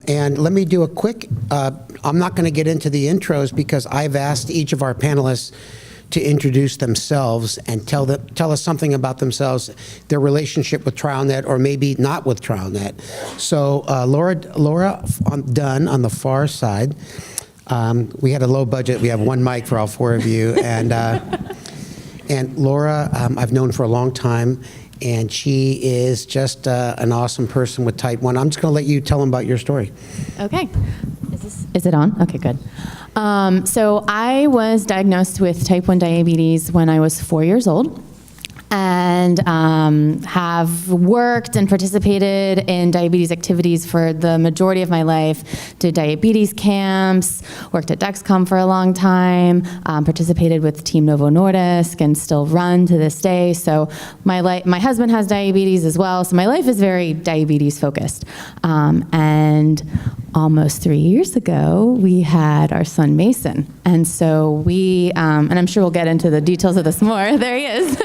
And let me do a quick, I'm not going to get into the intros because I've asked each of our panelists to introduce themselves and tell us something about themselves, their relationship with TrialNet, or maybe not with TrialNet. So Laura Dunn on the far side. We had a low budget. We have one mic for all four of you. And Laura, I've known for a long time, and she is just an awesome person with type 1. I'm just going to let you tell them about your story. Okay. Is it on? Okay, good. So I was diagnosed with type 1 diabetes when I was 4 years old, and have worked and participated in diabetes activities for the majority of my life. Did diabetes camps, worked at Dexcom for a long time, participated with Team Novo Nordisk, and still run to this day. So my husband has diabetes as well, so my life is very diabetes focused. And almost 3 years ago, we had our son Mason. And so we, and I'm sure we'll get into the details of this more. There he is.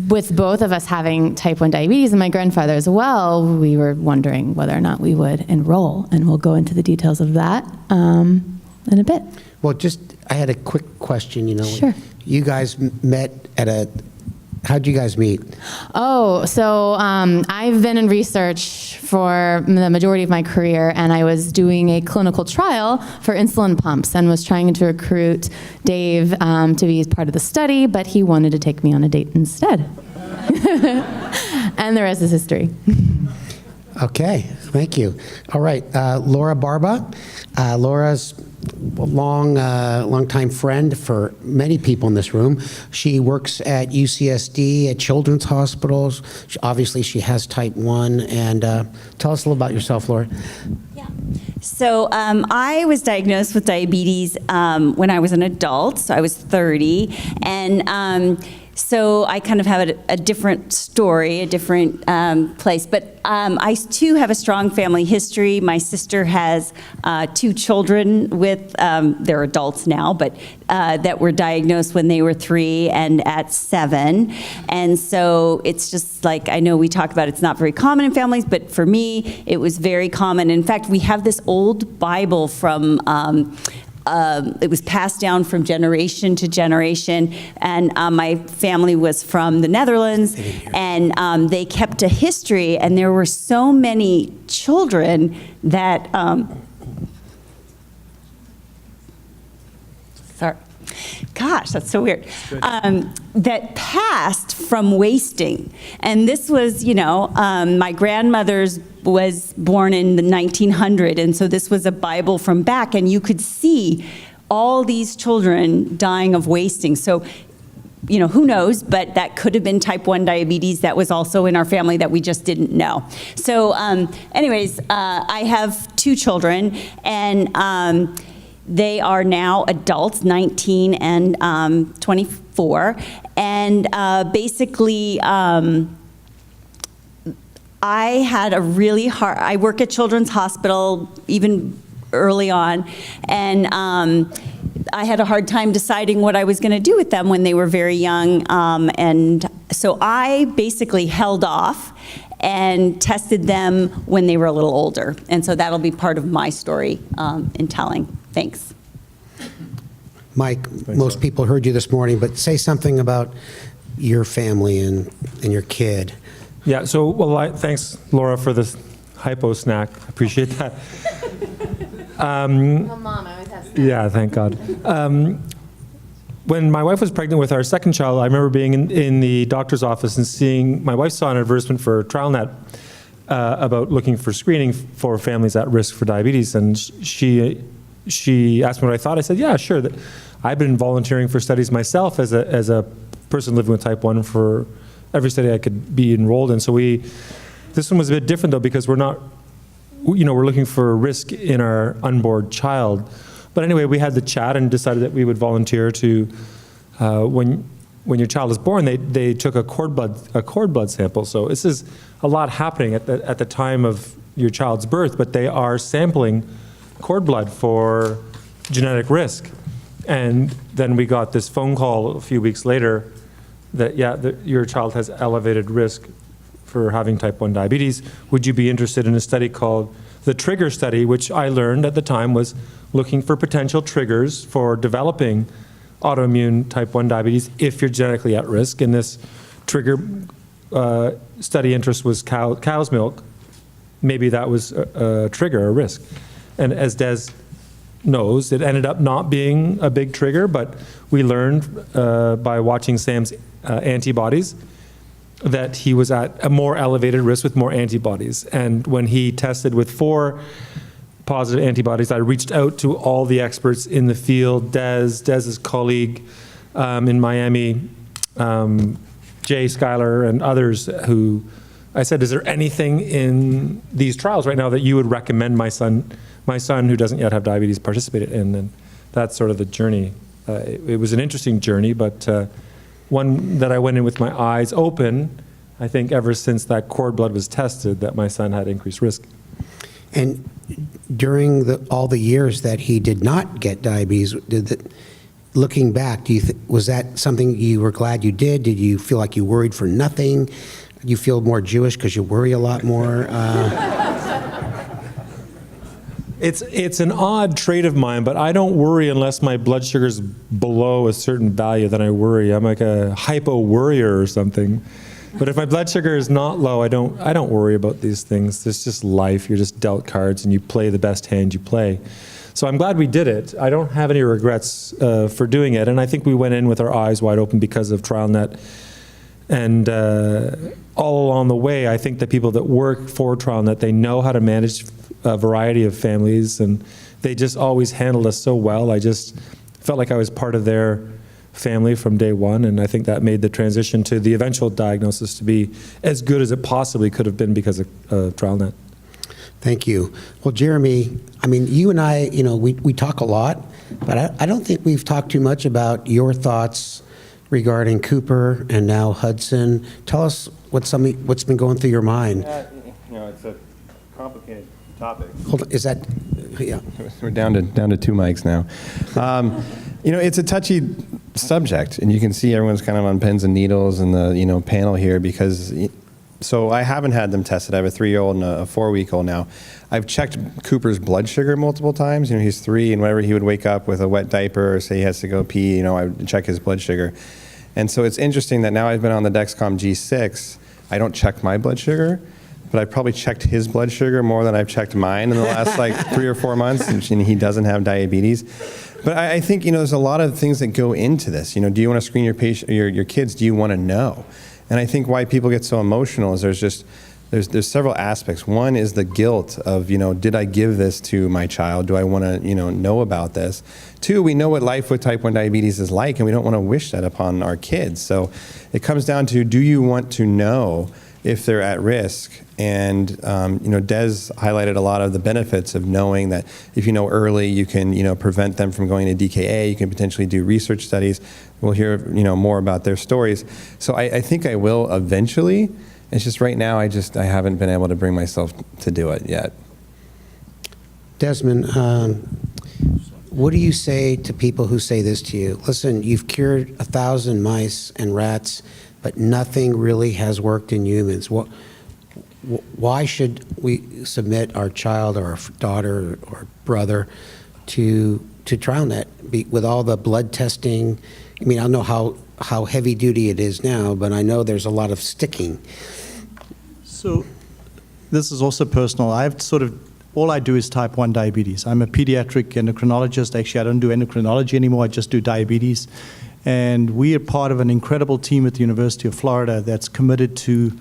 With both of us having type 1 diabetes and my grandfather as well, we were wondering whether or not we would enroll. And we'll go into the details of that in a bit. Well, I had a quick question, Sure. You guys met how'd you guys meet? Oh, so I've been in research for the majority of my career, and I was doing a clinical trial for insulin pumps and was trying to recruit Dave to be part of the study, but he wanted to take me on a date instead. And the rest is history. Okay, thank you. All right, Laura Barba. Laura's a long-time friend for many people in this room. She works at UCSD, at children's hospitals. Obviously, she has type 1. And tell us a little about yourself, Laura. Yeah. So I was diagnosed with diabetes when I was an adult. So I was 30. And so I kind of have a different story, a different place. But I, too, have a strong family history. My sister has 2 children with, they're adults now, but that were diagnosed when they were 3 and at 7. And so it's just like, I know we talk about it's not very common in families, but for me, it was very common. In fact, we have this old Bible from it was passed down from generation to generation, and my family was from the Netherlands, and they kept a history, and there were so many children that, sorry, gosh, that's so weird, that passed from wasting. And this was, my grandmother's was born in the 1900, and so this was a Bible from back, and you could see all these children dying of wasting. So, who knows, but that could have been type 1 diabetes that was also in our family that we just didn't know. So anyways, I have 2 children, and they are now adults, 19 and 24, and basically, I had a really hard, I work at Children's Hospital even early on, and I had a hard time deciding what I was going to do with them when they were very young, and so I basically held off and tested them when they were a little older, and so that'll be part of my story in telling. Thanks. Mike, most people heard you this morning, but say something about your family and your kid. Yeah, so, thanks, Laura, for this hypo snack. I appreciate that. Mom, I always have snacks. Yeah, thank God. When my wife was pregnant with our second child, I remember being in the doctor's office and seeing, my wife saw an advertisement for TrialNet about looking for screening for families at risk for diabetes, and she asked me what I thought. I said, yeah, sure. I've been volunteering for studies myself as a person living with type 1 for every study I could be enrolled in. So this one was a bit different though, because we're not, we're looking for risk in our unborn child. But anyway, we had the chat and decided that we would volunteer to, when your child is born, they took a cord blood sample. So this is a lot happening at the time of your child's birth, but they are sampling cord blood for genetic risk. And then we got this phone call a few weeks later that, your child has elevated risk for having type 1 diabetes. Would you be interested in a study called the Trigger Study, which I learned at the time was looking for potential triggers for developing autoimmune type 1 diabetes if you're genetically at risk. And this trigger study interest was cow's milk. Maybe that was a trigger, a risk. And as Des knows, it ended up not being a big trigger, but we learned by watching Sam's antibodies that he was at a more elevated risk with more antibodies. And when he tested with 4 positive antibodies, I reached out to all the experts in the field, Des's colleague in Miami, Jay Schuyler, and others, who I said, is there anything in these trials right now that you would recommend my son who doesn't yet have diabetes participate in? And that's sort of the journey. It was an interesting journey, but one that I went in with my eyes open, I think ever since that cord blood was tested, that my son had increased risk. And during all the years that he did not get diabetes, looking back, was that something you were glad you did? Did you feel like you worried for nothing? You feel more Jewish because you worry a lot more? It's an odd trait of mine, but I don't worry unless my blood sugar's below a certain value, then I worry. I'm like a hypo-worrier or something. But if my blood sugar is not low, I don't worry about these things. It's just life. You're just dealt cards and you play the best hand you play. So I'm glad we did it. I don't have any regrets for doing it. And I think we went in with our eyes wide open because of TrialNet. And all along the way, I think the people that work for TrialNet, they know how to manage a variety of families, and they just always handled us so well. I just felt like I was part of their family from day one, and I think that made the transition to the eventual diagnosis to be as good as it possibly could have been because of TrialNet. Thank you. Well, Jeremy, I mean, you and I, we talk a lot, but I don't think we've talked too much about your thoughts regarding Cooper and now Hudson. Tell us what's been going through your mind. It's a complicated topic. Hold on, is that, yeah. We're down to 2 mics now. It's a touchy subject, and you can see everyone's kind of on pins and needles in the panel here because. So I haven't had them tested. I have a 3-year-old and a 4-week-old now. I've checked Cooper's blood sugar multiple times. He's 3, and whenever he would wake up with a wet diaper or say he has to go pee, I would check his blood sugar. And so it's interesting that now I've been on the Dexcom G6. I don't check my blood sugar, but I've probably checked his blood sugar more than I've checked mine in the last 3 or 4 months, and he doesn't have diabetes. But I think there's a lot of things that go into this. Do you want to screen your kids? Do you want to know? And I think why people get so emotional is there's several aspects. One is the guilt of, did I give this to my child? Do I want to, know about this? 2, we know what life with type 1 diabetes is like, and we don't want to wish that upon our kids. So it comes down to, do you want to know if they're at risk? And, Des highlighted a lot of the benefits of knowing that if you know early, you can, prevent them from going to DKA. You can potentially do research studies. We'll hear, more about their stories. So I think I will eventually. It's just right now, I haven't been able to bring myself to do it yet. Desmond, what do you say to people who say this to you? Listen, you've cured 1,000 mice and rats, but nothing really has worked in humans. Why should we submit our child or our daughter or brother to TrialNet with all the blood testing? I mean, I don't know how heavy duty it is now, but I know there's a lot of sticking. So this is also personal. All I do is type 1 diabetes. I'm a pediatric endocrinologist. Actually, I don't do endocrinology anymore. I just do diabetes. And we are part of an incredible team at the University of Florida that's committed to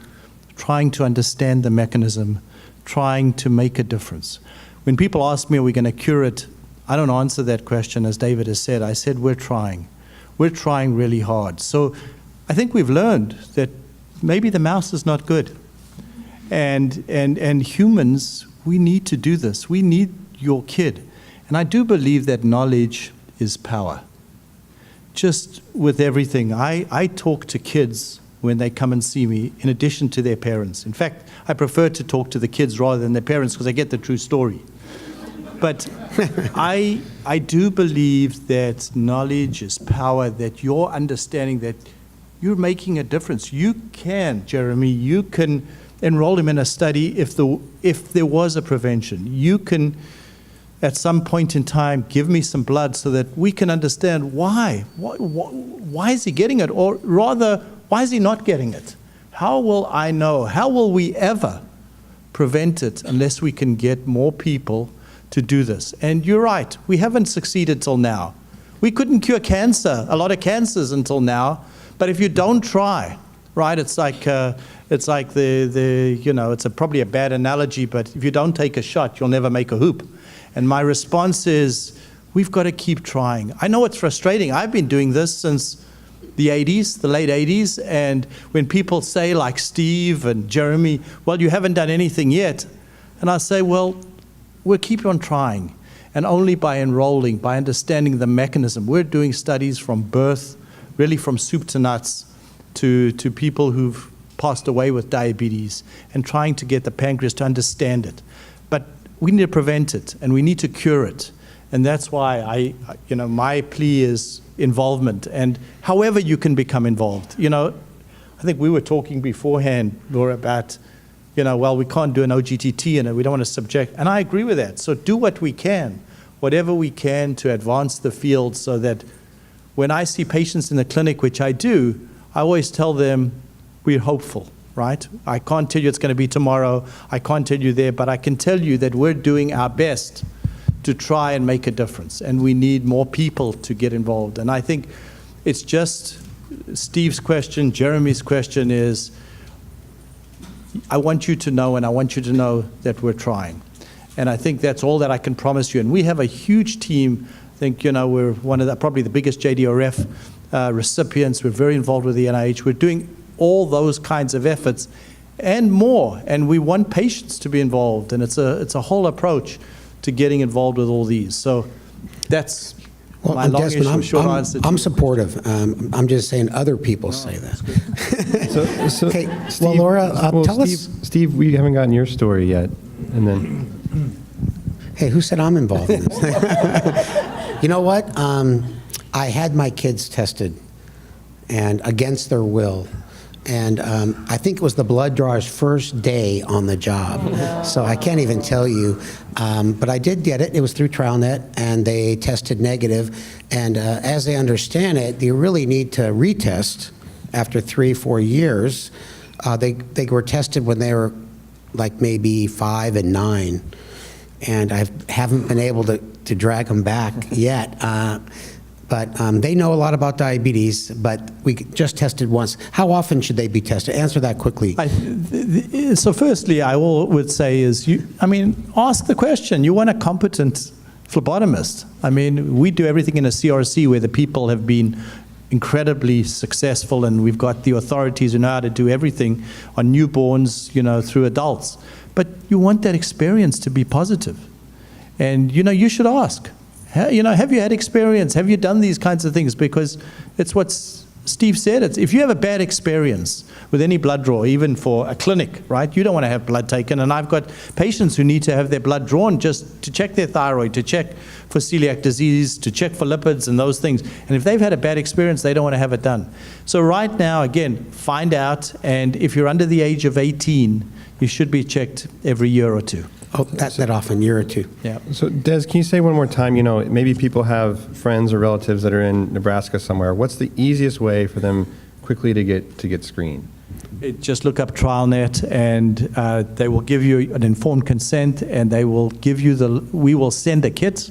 trying to understand the mechanism, trying to make a difference. When people ask me, are we going to cure it? I don't answer that question, as David has said. I said, we're trying. We're trying really hard. So I think we've learned that maybe the mouse is not good. And humans, we need to do this. We need your kid. And I do believe that knowledge is power. Just with everything. I talk to kids when they come and see me, in addition to their parents. In fact, I prefer to talk to the kids rather than their parents because I get the true story. But I do believe that knowledge is power, that you're understanding that you're making a difference. You can, Jeremy, you can enroll him in a study if there was a prevention. You can, at some point in time, give me some blood so that we can understand why. Why is he getting it? Or rather, why is he not getting it? How will I know? How will we ever prevent it unless we can get more people to do this? And you're right, we haven't succeeded till now. We couldn't cure cancer, a lot of cancers until now, but if you don't try, right, it's like it's probably a bad analogy, but if you don't take a shot, you'll never make a hoop. And my response is, we've got to keep trying. I know it's frustrating. I've been doing this since the 80s, the late 80s, and when people say, like Steve and Jeremy, well, you haven't done anything yet, and I say, well, we'll keep on trying. And only by enrolling, by understanding the mechanism. We're doing studies from birth, really from soup to nuts, to people who've passed away with diabetes, and trying to get the pancreas to understand it. But we need to prevent it, and we need to cure it. And that's why my plea is involvement. And however you can become involved. I think we were talking beforehand, Laura, about, well, we can't do an OGTT and we don't want to subject. And I agree with that. So do what we can, whatever we can to advance the field so that when I see patients in the clinic, which I do, I always tell them we're hopeful, right? I can't tell you it's going to be tomorrow. I can't tell you there, but I can tell you that we're doing our best to try and make a difference. And we need more people to get involved. And I think it's just Steve's question, Jeremy's question is, I want you to know, and I want you to know that we're trying. And I think that's all that I can promise you. And we have a huge team. I think, we're one of probably the biggest JDRF recipients. We're very involved with the NIH. We're doing all those kinds of efforts and more. And we want patients to be involved. And it's a whole approach to getting involved with all these. So that's my long Desmond, short answer. I'm supportive. I'm just saying other people say that. So Okay, Steve, well, Laura, tell us. Steve, we haven't gotten your story yet. And then. Hey, who said I'm involved in this? You know what? I had my kids tested, and against their will. And I think it was the blood drawer's first day on the job. So I can't even tell you. But I did get it. It was through TrialNet, and they tested negative. And as I understand it, you really need to retest after 3-4 years. They were tested when they were like maybe 5 and 9. And I haven't been able to drag them back yet. But they know a lot about diabetes, but we just tested once. How often should they be tested? Answer that quickly. So firstly, I would say is, ask the question. You want a competent phlebotomist. We do everything in a CRC where the people have been incredibly successful, and we've got the authorities who know how to do everything on newborns, through adults. But you want that experience to be positive. And, you should ask. Have you had experience? Have you done these kinds of things? Because it's what Steve said. If you have a bad experience with any blood draw, even for a clinic, right? You don't want to have blood taken. And I've got patients who need to have their blood drawn just to check their thyroid, to check for celiac disease, to check for lipids and those things. And if they've had a bad experience, they don't want to have it done. So right now, again, find out. And if you're under the age of 18, you should be checked every year or two. Oh, that often, year or two. Yeah. So Des, can you say one more time, maybe people have friends or relatives that are in Nebraska somewhere. What's the easiest way for them quickly to get screened? Just look up TrialNet, and they will give you an informed consent, and they will give you we will send a kit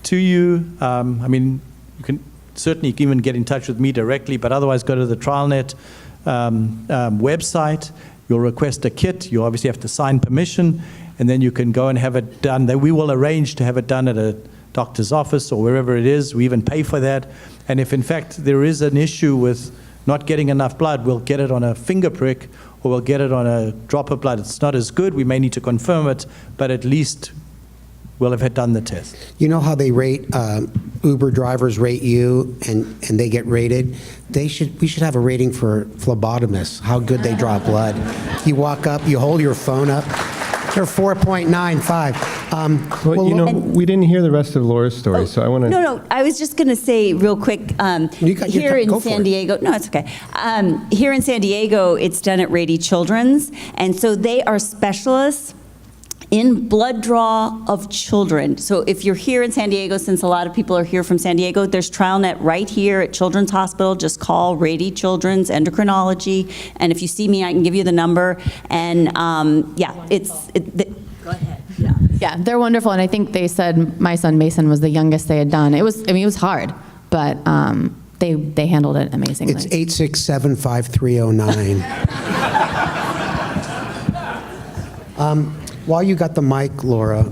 to you. You can certainly even get in touch with me directly, but otherwise go to the TrialNet website. You'll request a kit. You obviously have to sign permission, and then you can go and have it done. We will arrange to have it done at a doctor's office or wherever it is. We even pay for that. And if, in fact, there is an issue with not getting enough blood, we'll get it on a finger prick or we'll get it on a drop of blood. It's not as good. We may need to confirm it, but at least we'll have had done the test. You know how they rate, Uber drivers rate you and they get rated? We should have a rating for phlebotomists, how good they draw blood. You walk up, you hold your phone up, they're 4.95. Well, you know, we didn't hear the rest of Laura's story, so I want to. No, I was just going to say real quick, You got your here time, in go for San it. Diego, no, it's okay. Here in San Diego, it's done at Rady Children's, and so they are specialists in blood draw of children. So if you're here in San Diego, since a lot of people are here from San Diego, there's TrialNet right here at Children's Hospital. Just call Rady Children's Endocrinology, and if you see me, I can give you the number. And yeah, go ahead. Yeah. Yeah, they're wonderful, and I think they said my son Mason was the youngest they had done. It was hard, but they handled it amazingly. It's 8675309. While you got the mic, Laura,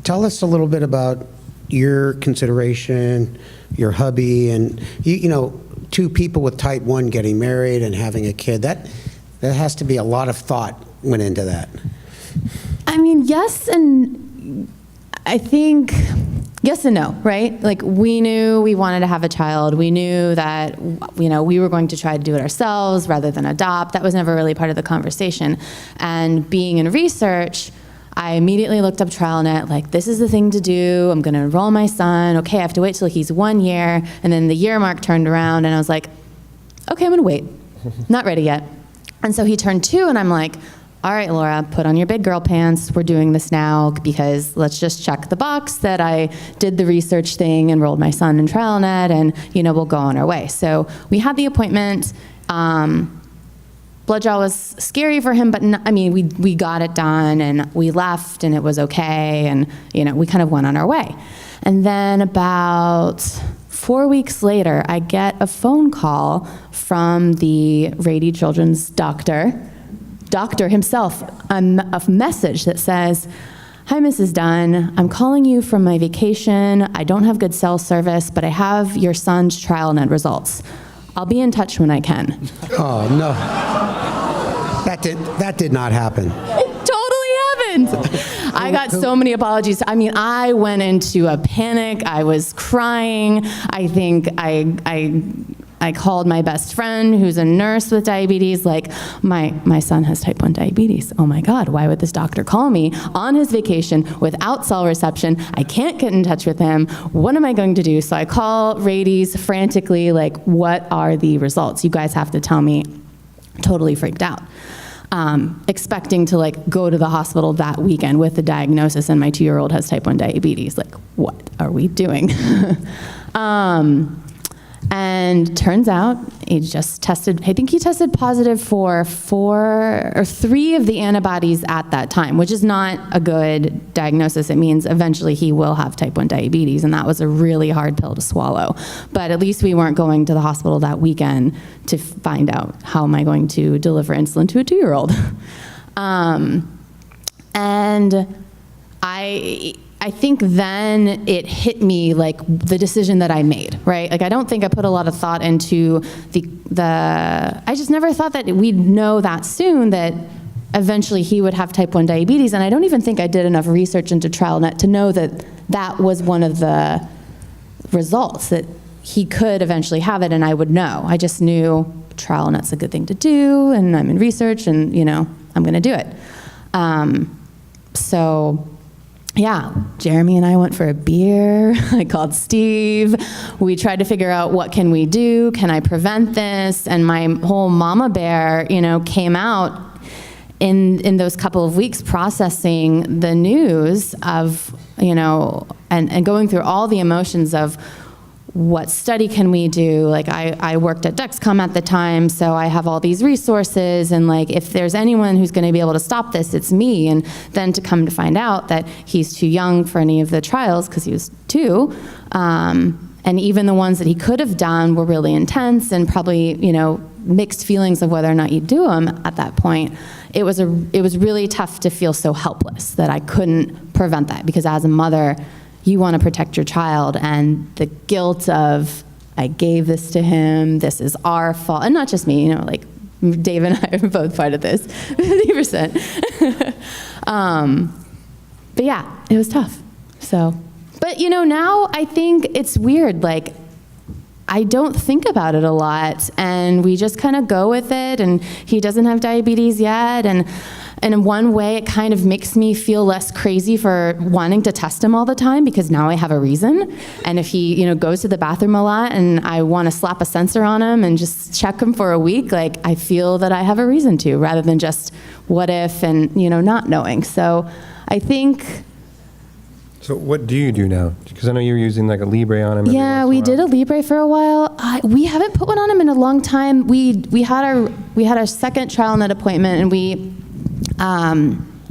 tell us a little bit about your consideration, your hubby, and you know, two people with type 1 getting married and having a kid. That has to be a lot of thought went into that. I mean, yes, and I think yes and no, right? Like, we knew we wanted to have a child. We knew that, you know, we were going to try to do it ourselves rather than adopt. That was never really part of the conversation. And being in research, I immediately looked up TrialNet, like, this is the thing to do. I'm going to enroll my son. Okay, I have to wait till he's 1 year. And then the year mark turned around, and I was like, okay, I'm going to wait. Not ready yet. And so he turned 2, and I'm like, all right, Laura, put on your big girl pants. We're doing this now because let's just check the box that I did the research thing, enrolled my son in TrialNet, and, you know, we'll go on our way. So we had the appointment. Blood draw was scary for him, but I mean, we got it done, and we left, and it was okay, and, you know, we kind of went on our way. And then about 4 weeks later, I get a phone call from the Rady Children's doctor himself, a message that says, "Hi, Mrs. Dunn. I'm calling you from my vacation. I don't have good cell service, but I have your son's TrialNet results. I'll be in touch when I can." Oh, no. That did not happen. It totally happened. I got so many apologies. I mean, I went into a panic. I was crying. I think I called my best friend, who's a nurse with diabetes, like, my son has type 1 diabetes. Oh my God, why would this doctor call me on his vacation without cell reception? I can't get in touch with him. What am I going to do? So I call Rady's frantically, like, what are the results? You guys have to tell me. Totally freaked out. Expecting to, like, go to the hospital that weekend with the diagnosis, and my 2-year-old has type 1 diabetes. Like, what are we doing? And turns out he just tested, I think he tested positive for 4 or 3 of the antibodies at that time, which is not a good diagnosis. It means eventually he will have type 1 diabetes, and that was a really hard pill to swallow. But at least we weren't going to the hospital that weekend to find out, how am I going to deliver insulin to a 2-year-old? And I think then it hit me, like, the decision that I made, right? Like, I don't think I put a lot of thought into I just never thought that we'd know that soon that eventually he would have type 1 diabetes. And I don't even think I did enough research into TrialNet to know that that was one of the results, that he could eventually have it and I would know. I just knew TrialNet's a good thing to do, and I'm in research, and, you know, I'm going to do it. So yeah, Jeremy and I went for a beer. I called Steve. We tried to figure out, what can we do? Can I prevent this? And my whole mama bear, you know, came out in those couple of weeks, processing the news of, you know, and going through all the emotions of, what study can we do? Like, I worked at Dexcom at the time, so I have all these resources, and, like, if there's anyone who's going to be able to stop this, it's me. And then to come to find out that he's too young for any of the trials because he was 2, and even the ones that he could have done were really intense, and probably, you know, mixed feelings of whether or not you do them at that point. It was really tough to feel so helpless that I couldn't prevent that, because as a mother, you want to protect your child, and the guilt of, I gave this to him, this is our fault, and not just me, you know, like, Dave and I are both part of this, 50%. But yeah, it was tough. So, but, you know, now I think it's weird, like, I don't think about it a lot, and we just kind of go with it, and he doesn't have diabetes yet, and And in one way, it kind of makes me feel less crazy for wanting to test him all the time, because now I have a reason. And if he, goes to the bathroom a lot and I want to slap a sensor on him and just check him for a week, like, I feel that I have a reason to, rather than just what if and, not knowing. So I think... So what do you do now? Because I know you're using like a Libre on him. every Yeah, once we in did while. a Libre for a while. We haven't put one on him in a long time. We had our second TrialNet appointment, and we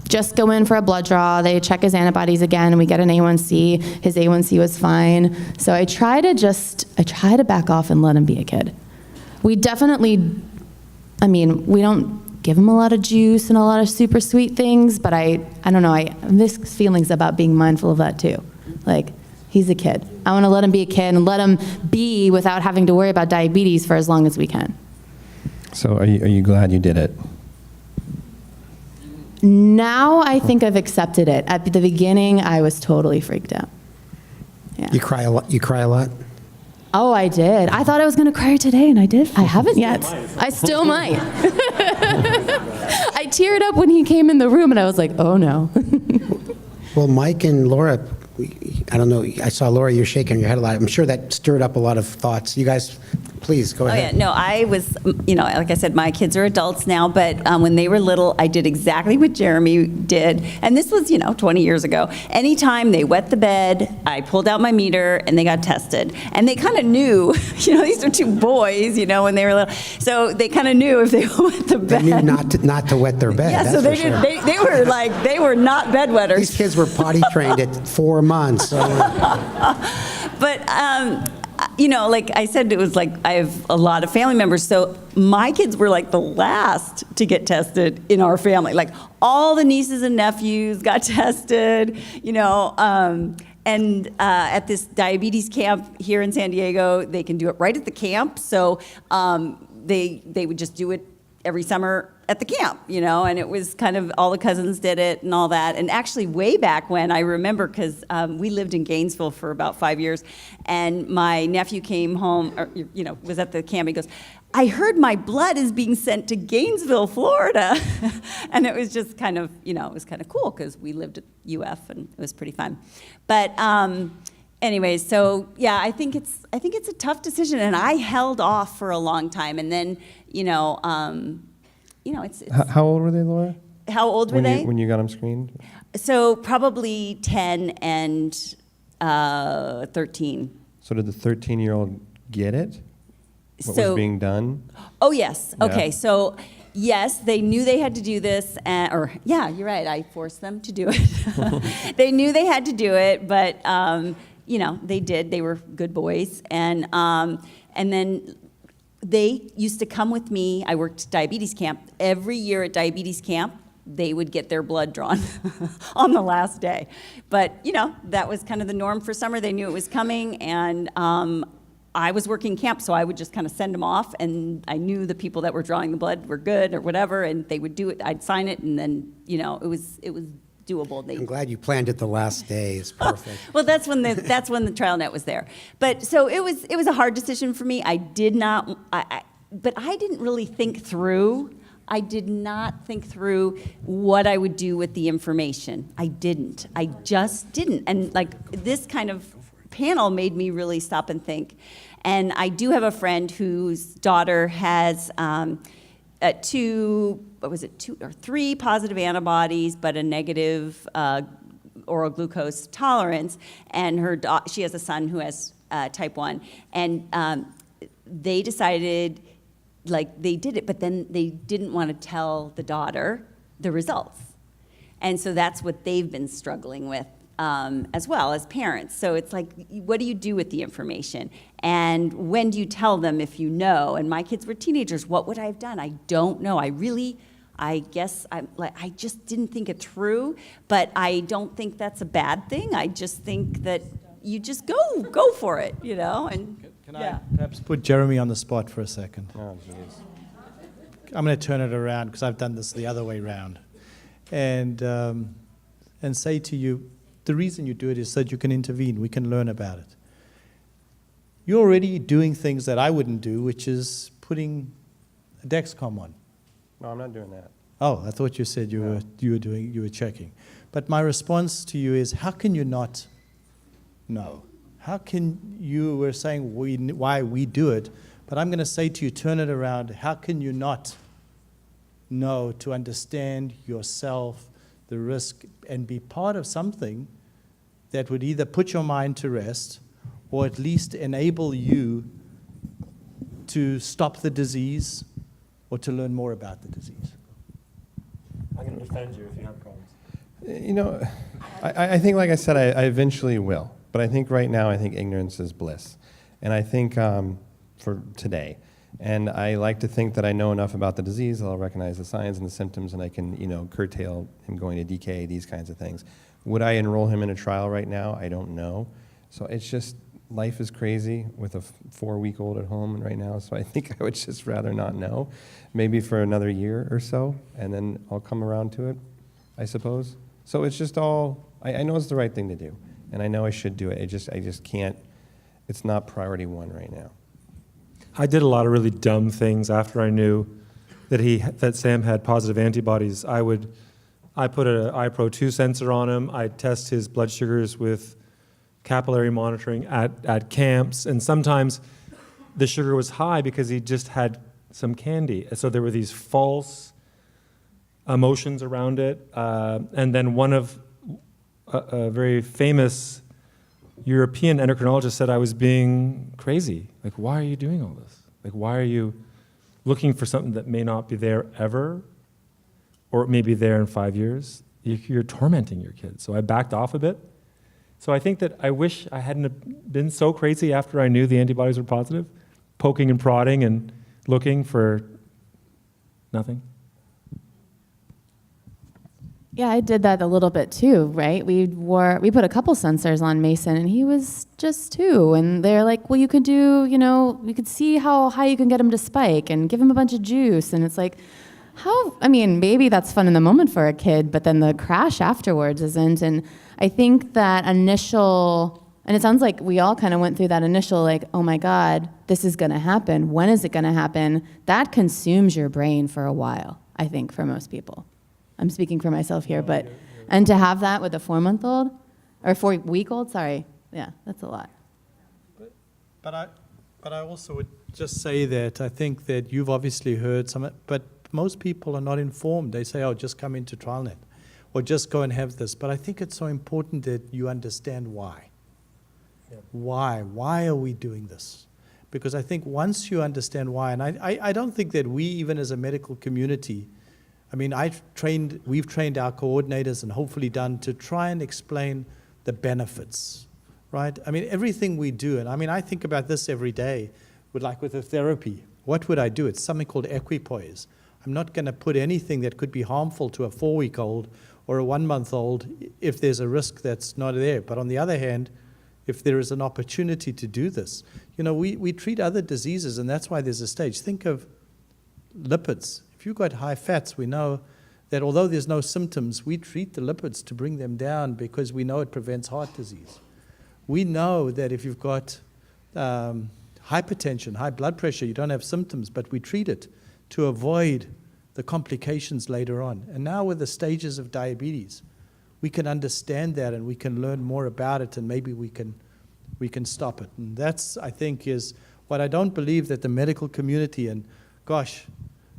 just go in for a blood draw. They check his antibodies again, and we get an A1C. His A1C was fine. So I try to back off and let him be a kid. We definitely, we don't give him a lot of juice and a lot of super sweet things, but I don't know, I have mixed feelings about being mindful of that too. Like, he's a kid. I want to let him be a kid and let him be without having to worry about diabetes for as long as we can. So are you glad you did it? Now I think I've accepted it. At the beginning, I was totally freaked out. Yeah. You cry a lot? You cry a lot? Oh, I did. I thought I was going to cry today, and I did. I haven't yet. I still might. I teared up when he came in the room, and I was like, oh, no. Well, Mike and Laura, I don't know, I saw Laura, you're shaking your head a lot. I'm sure that stirred up a lot of thoughts. You guys, please, go ahead. Oh, yeah. No, I was, like I said, my kids are adults now, but when they were little, I did exactly what Jeremy did. And this was, 20 years ago. Anytime they wet the bed, I pulled out my meter and they got tested. And they kind of knew, these are two boys, when they were little. So they kind of knew if they wet the bed. They knew not to wet their bed. Yeah, that's so they for sure. did. They were not bedwetters. These kids were potty trained at 4 months. So. But, like I said, it was like I have a lot of family members. So my kids were like the last to get tested in our family. Like all the nieces and nephews got tested, and at this diabetes camp here in San Diego, they can do it right at the camp. So they would just do it every summer at the camp, and it was kind of all the cousins did it and all that. And actually way back when, I remember, because we lived in Gainesville for about 5 years, and my nephew came home, or, was at the camp. He goes, I heard my blood is being sent to Gainesville, Florida. And it was just kind of, it was kind of cool because we lived at UF and it was pretty fun. But anyways, so yeah, I think it's a tough decision, and I held off for a long time, and then, it's How old were they, Laura? how old were they? When you got them screened? So probably 10 and 13. So did the 13-year-old get it? What So- was being done? Oh, yes. Yeah. Okay, so yes, they knew they had to do this, yeah, you're right, I forced them to do it. They knew they had to do it, but, they did. They were good boys. And then they used to come with me. I worked diabetes camp. Every year at diabetes camp, they would get their blood drawn on the last day. But, that was kind of the norm for summer. They knew it was coming, and I was working camp, so I would just kind of send them off, and I knew the people that were drawing the blood were good or whatever, and they would do it. I'd sign it, and then, it was doable. I'm glad you planned it the last day. It's perfect. Well, that's when the TrialNet was there. But so it was a hard decision for me. I did not, but I didn't really think through. I did not think through what I would do with the information. I didn't. I just didn't. And like this kind of panel made me really stop and think. And I do have a friend whose daughter has 2 or 3 positive antibodies, but a negative oral glucose tolerance. And she has a son who has type 1. And they decided, they did it, but then they didn't want to tell the daughter the results. And so that's what they've been struggling with as well as parents. So it's like, what do you do with the information? And when do you tell them if you know? And my kids were teenagers. What would I have done? I don't know. I guess I just didn't think it through, but I don't think that's a bad thing. I just think that you just go for it, and Can I perhaps put Jeremy on the spot for a second? Oh, jeez. I'm going to turn it around because I've done this the other way around, and say to you, the reason you do it is so that you can intervene. We can learn about it. You're already doing things that I wouldn't do, which is putting a Dexcom on. No, I'm not doing that. Oh, I thought you said you were checking. But my response to you is, how can you not know? How can you were saying why we do it, but I'm going to say to you, turn it around. How can you not know to understand yourself, the risk, and be part of something that would either put your mind to rest or at least enable you to stop the disease or to learn more about the disease? I'm going to defend you if you have problems. You know, I think, like I said, I eventually will. But I think right now, I think ignorance is bliss. And I think for today, and I like to think that I know enough about the disease that I'll recognize the signs and the symptoms, and I can, curtail him going to DK, these kinds of things. Would I enroll him in a trial right now? I don't know. So it's just, life is crazy with a 4-week-old at home right now, so I think I would just rather not know. Maybe for another year or so, and then I'll come around to it, I suppose. So it's just all, I know it's the right thing to do, and I know I should do it. I just can't, it's not priority one right now. I did a lot of really dumb things after I knew that Sam had positive antibodies. I put an iPro2 sensor on him. I'd test his blood sugars with capillary monitoring at camps, and sometimes the sugar was high because he just had some candy. So there were these false emotions around it. And then one of a very famous European endocrinologist said I was being crazy. Like, why are you doing all this? Like, why are you looking for something that may not be there ever, or it may be there in 5 years? You're tormenting your kids. So I backed off a bit. So I think that I wish I hadn't been so crazy after I knew the antibodies were positive, poking and prodding and looking for nothing. Yeah, I did that a little bit too, right? We put a couple sensors on Mason, and he was just 2, and they're like, well, you could do, you could see how high you can get him to spike and give him a bunch of juice, and it's like, maybe that's fun in the moment for a kid, but then the crash afterwards isn't. And I think that initial, and it sounds like we all kind of went through that initial, like, oh my God, this is going to happen. When is it going to happen? That consumes your brain for a while, I think, for most people. I'm speaking for myself here, but, and to have that with a 4-month-old, or 4-week-old, sorry, yeah, that's a lot. But I also would just say that I think that you've obviously heard some, but most people are not informed. They say, oh, just come into TrialNet, or just go and have this. But I think it's so important that you understand why. Yeah. Why are we doing this? Because I think once you understand why, and I don't think that we, even as a medical community, we've trained our coordinators and hopefully Dunn to try and explain the benefits, right? Everything we do, and I think about this every day, with a therapy. What would I do? It's something called equipoise. I'm not going to put anything that could be harmful to a 4-week-old or a 1-month-old if there's a risk that's not there. But on the other hand, if there is an opportunity to do this, we treat other diseases, and that's why there's a stage. Think of lipids. If you've got high fats, we know that although there's no symptoms, we treat the lipids to bring them down because we know it prevents heart disease. We know that if you've got hypertension, high blood pressure, you don't have symptoms, but we treat it to avoid the complications later on. And now with the stages of diabetes, we can understand that and we can learn more about it, and maybe we can stop it. And that's, I think, is what I don't believe that the medical community, and gosh,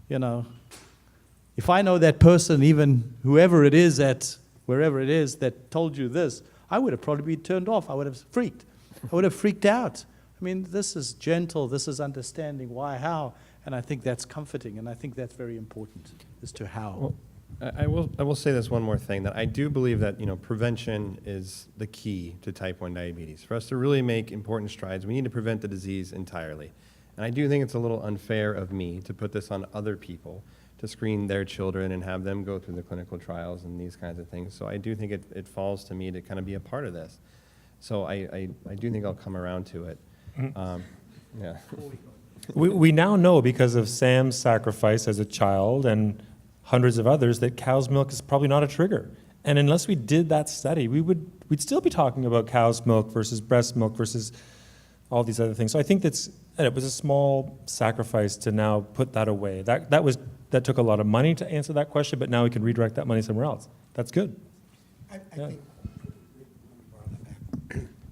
if I know that person, even whoever it is at wherever it is that told you this, I would have probably been turned off. I would have freaked. I would have freaked out. This is gentle, this is understanding why, how, and I think that's comforting, and I think that's very important as to how. Well, I will say this one more thing, that I do believe that prevention is the key to type 1 diabetes. For us to really make important strides, we need to prevent the disease entirely. And I do think it's a little unfair of me to put this on other people, to screen their children and have them go through the clinical trials and these kinds of things. So I do think it falls to me to kind of be a part of this. So I do think I'll come around to it. Yeah. We now know, because of Sam's sacrifice as a child and hundreds of others, that cow's milk is probably not a trigger. And unless we did that study, we'd still be talking about cow's milk versus breast milk versus all these other things. So I think it was a small sacrifice to now put that away. That was that took a lot of money to answer that question, but now we can redirect that money somewhere else. That's good. I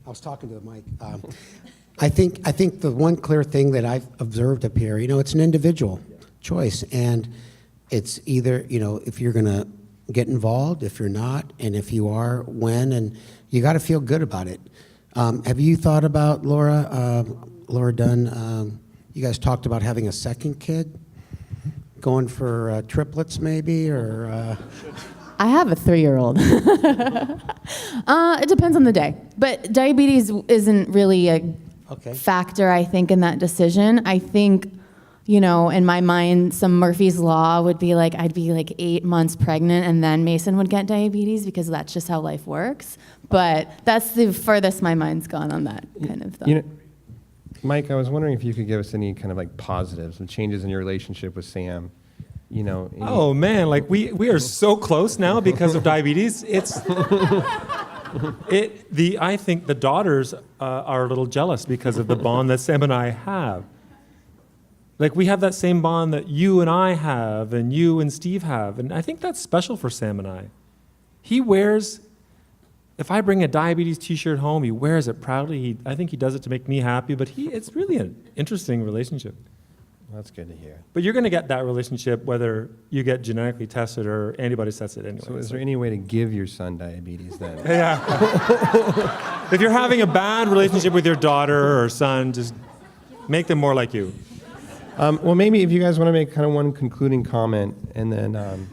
was talking to the mic. I think the one clear thing that I've observed up here, it's an individual choice, and it's either, if you're going to get involved, if you're not, and if you are, when, and you got to feel good about it. Have you thought about, Laura Dunn, you guys talked about having a second kid, going for triplets maybe, or? I have a 3-year-old. It depends on the day. But diabetes isn't really a factor, I think, in that decision. I think, in my mind, some Murphy's Law would be like, I'd be like 8 months pregnant and then Mason would get diabetes because that's just how life works. But that's the furthest my mind's gone on that kind of thought. Mike, I was wondering if you could give us any kind of like positives and changes in your relationship with Sam. Oh man, like we are so close now because of diabetes. I think the daughters are a little jealous because of the bond that Sam and I have. Like we have that same bond that you and I have, and you and Steve have, and I think that's special for Sam and I. He wears. If I bring a diabetes T-shirt home, he wears it proudly. I think he does it to make me happy, but it's really an interesting relationship. That's good to hear. But you're going to get that relationship whether you get genetically tested or antibodies tested anyway. So is there any way to give your son diabetes then? Yeah. If you're having a bad relationship with your daughter or son, just make them more like you. Well, maybe if you guys want to make kind of one concluding comment, and then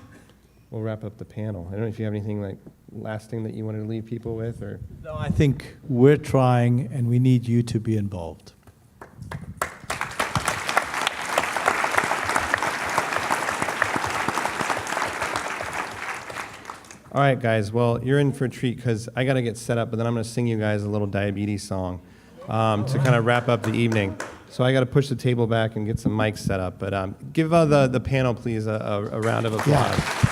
we'll wrap up the panel. I don't know if you have anything like last thing that you wanted to leave people with, or. No, I think we're trying, and we need you to be involved. All right, guys. Well, you're in for a treat because I got to get set up, but then I'm going to sing you guys a little diabetes song to kind of wrap up the evening. So I got to push the table back and get some mics set up. But give the panel, please, a round of applause. Yeah.